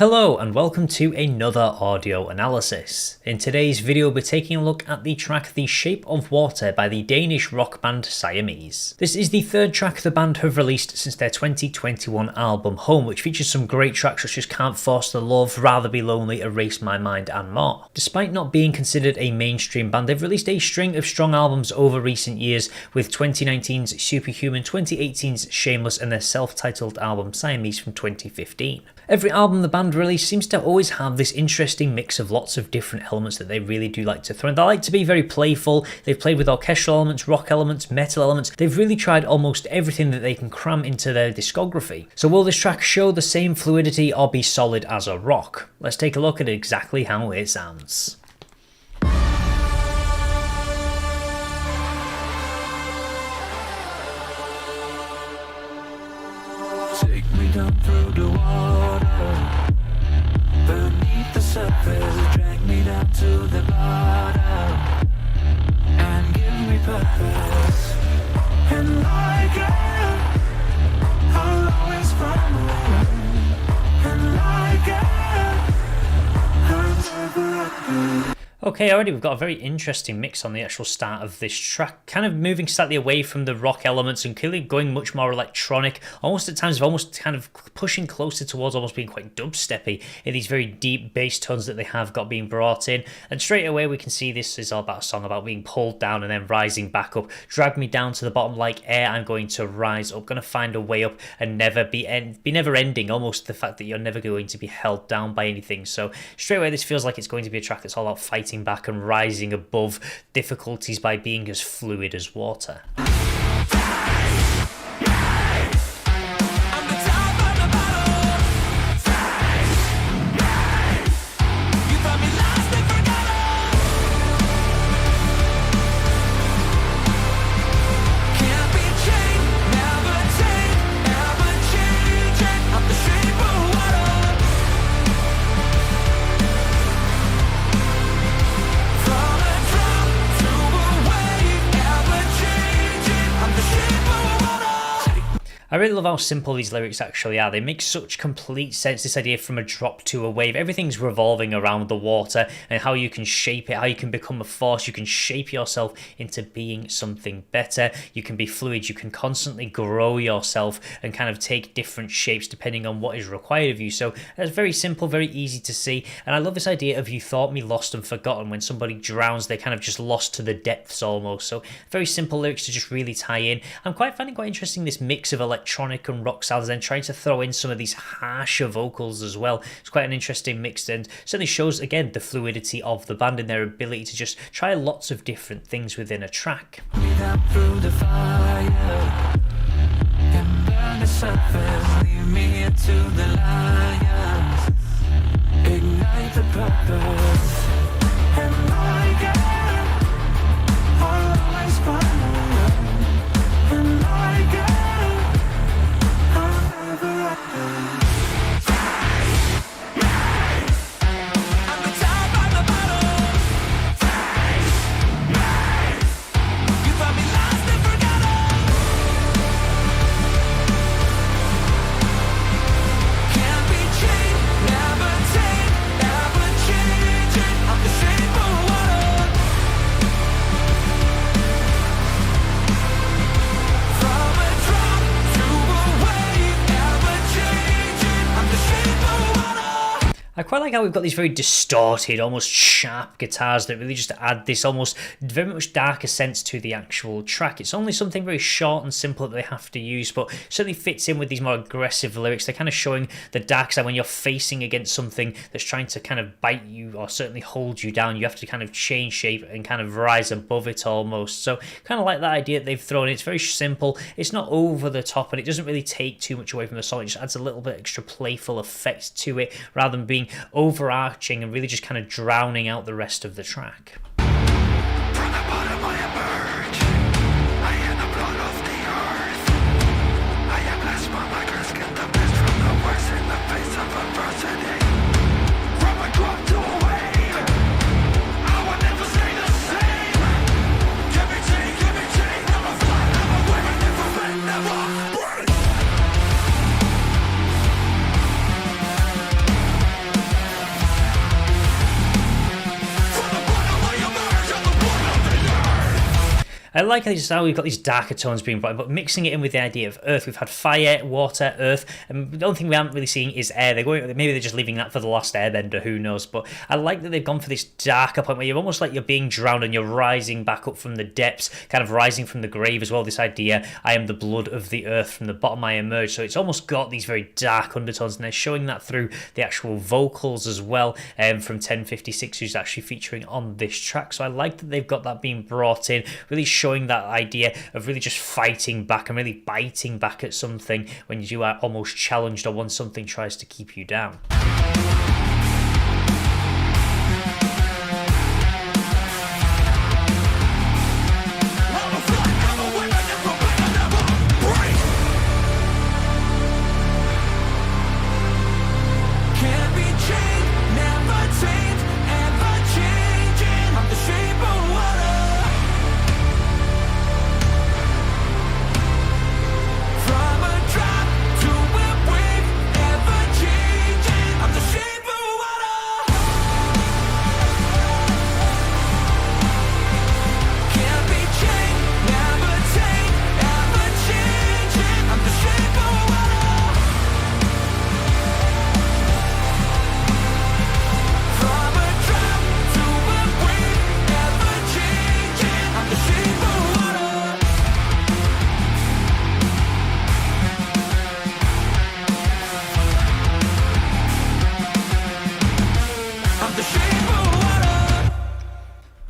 Hello and welcome to another audio analysis. In today's video we'll be taking a look at the track The Shape of Water by the Danish rock band Siamese. This is the third track the band have released since their 2021 album Home, which features some great tracks such as Can't Force the Love, Rather Be Lonely, Erase My Mind and more. Despite not being considered a mainstream band, they've released a string of strong albums over recent years, with 2019's Superhuman, 2018's Shameless and their self-titled album Siamese from 2015. Every album the band release seems to always have this interesting mix of lots of different elements that they really do like to throw in. They like to be very playful. They've played with orchestral elements, rock elements, metal elements. They've really tried almost everything that they can cram into their discography. So will this track show the same fluidity or be solid as a rock? Let's take a look at exactly how it sounds. Take me down through the water, beneath the surface, drag me down to the bottom, and give me purpose. And like it, I'll always follow. And like it, I'll never end. Okay, already we've got a very interesting mix on the actual start of this track, kind of moving slightly away from the rock elements and clearly going much more electronic, almost at times almost kind of pushing closer towards almost being quite dubsteppy in these very deep bass tones that they have got being brought in. And straight away we can see this is all about a song about being pulled down and then rising back up. Drag me down to the bottom like air, I'm going to rise up, going to find a way up and never be never ending, almost the fact that you're never going to be held down by anything. So straight away this feels like it's going to be a track that's all about fighting back and rising above difficulties by being as fluid as water. I really love how simple these lyrics actually are. They make such complete sense, this idea from a drop to a wave. Everything's revolving around the water and how you can shape it, how you can become a force, you can shape yourself into being something better. You can be fluid, you can constantly grow yourself and kind of take different shapes depending on what is required of you. So that's very simple, very easy to see. And I love this idea of you thought me lost and forgotten. When somebody drowns, they kind of just lost to the depths almost. So very simple lyrics to just really tie in. I'm finding quite interesting this mix of electronic and rock sounds, and then trying to throw in some of these harsher vocals as well. It's quite an interesting mix and certainly shows again the fluidity of the band and their ability to just try lots of different things within a track. Through the fire and burn the surface, leave me into the lions, ignite the purpose, and like it, I'll always follow, and like it, I'll never end. I quite like how we've got these very distorted, almost sharp guitars that really just add this almost very much darker sense to the actual track. It's only something very short and simple that they have to use, but certainly fits in with these more aggressive lyrics. They're kind of showing the dark side when you're facing against something that's trying to kind of bite you or certainly hold you down. You have to kind of change shape and kind of rise above it almost. So kind of like that idea that they've thrown in. It's very simple. It's not over the top and it doesn't really take too much away from the song. It just adds a little bit extra playful effect to it rather than being overarching and really just kind of drowning out the rest of the track. From the bottom I emerge, I am the blood of the earth. I am less from my curse, get the best from the worst in the face of adversity. From a drop to a wave, I will never stay the same. Give me tea, never fly, never wave, never bend, never break. I like how we've got these darker tones being brought in, but mixing it in with the idea of earth. We've had fire, water, earth, and the only thing we haven't really seen is air. Maybe they're just leaving that for the last airbender, who knows, but I like that they've gone for this darker point where you're almost like you're being drowned and you're rising back up from the depths, kind of rising from the grave as well. This idea, I am the blood of the earth, from the bottom I emerge. So it's almost got these very dark undertones, and they're showing that through the actual vocals as well, from 1056, who's actually featuring on this track. So I like that they've got that being brought in, really showing that idea of really just fighting back and really biting back at something when you are almost challenged or when something tries to keep you down.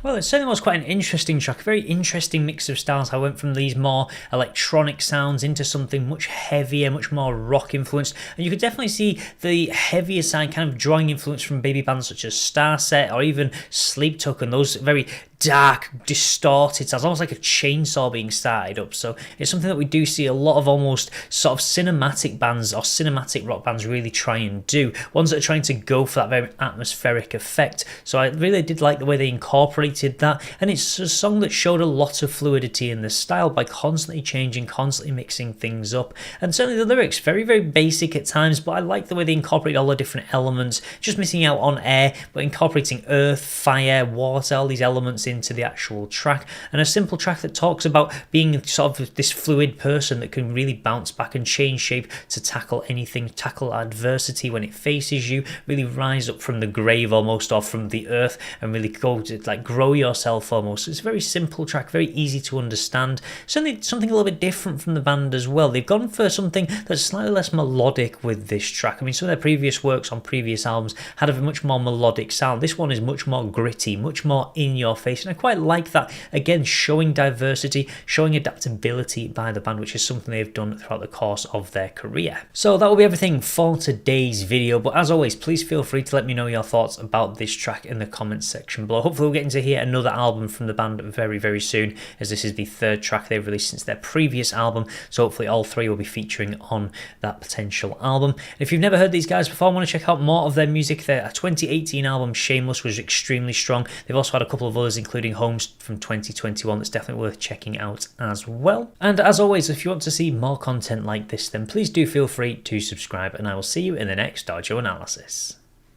Well, it certainly was quite an interesting track, a very interesting mix of styles. I went from these more electronic sounds into something much heavier, much more rock influenced, and you could definitely see the heavier side kind of drawing influence from baby bands such as Starset or even Sleep Token, those very dark, distorted sounds, almost like a chainsaw being started up. So it's something that we do see a lot of almost sort of cinematic bands or cinematic rock bands really try and do, ones that are trying to go for that very atmospheric effect. So I really did like the way they incorporated that, and it's a song that showed a lot of fluidity in the style by constantly changing, constantly mixing things up. And certainly the lyrics, very, very basic at times, but I like the way they incorporate all the different elements, just missing out on air, but incorporating earth, fire, water, all these elements into the actual track. And a simple track that talks about being sort of this fluid person that can really bounce back and change shape to tackle anything, tackle adversity when it faces you, really rise up from the grave almost, or from the earth, and really go to like grow yourself almost. It's a very simple track, very easy to understand. Certainly something a little bit different from the band as well. They've gone for something that's slightly less melodic with this track. I mean, some of their previous works on previous albums had a much more melodic sound. This one is much more gritty, much more in your face, and I quite like that. Again, showing diversity, showing adaptability by the band, which is something they've done throughout the course of their career. So that will be everything for today's video, but as always, please feel free to let me know your thoughts about this track in the comments section below. Hopefully we're getting to hear another album from the band very, very soon, as this is the third track they've released since their previous album, so hopefully all three will be featuring on that potential album. If you've never heard these guys before and want to check out more of their music, their 2018 album Shameless was extremely strong. They've also had a couple of others, including Homes from 2021, that's definitely worth checking out as well. And as always, if you want to see more content like this, then please do feel free to subscribe, and I will see you in the next Dojo analysis.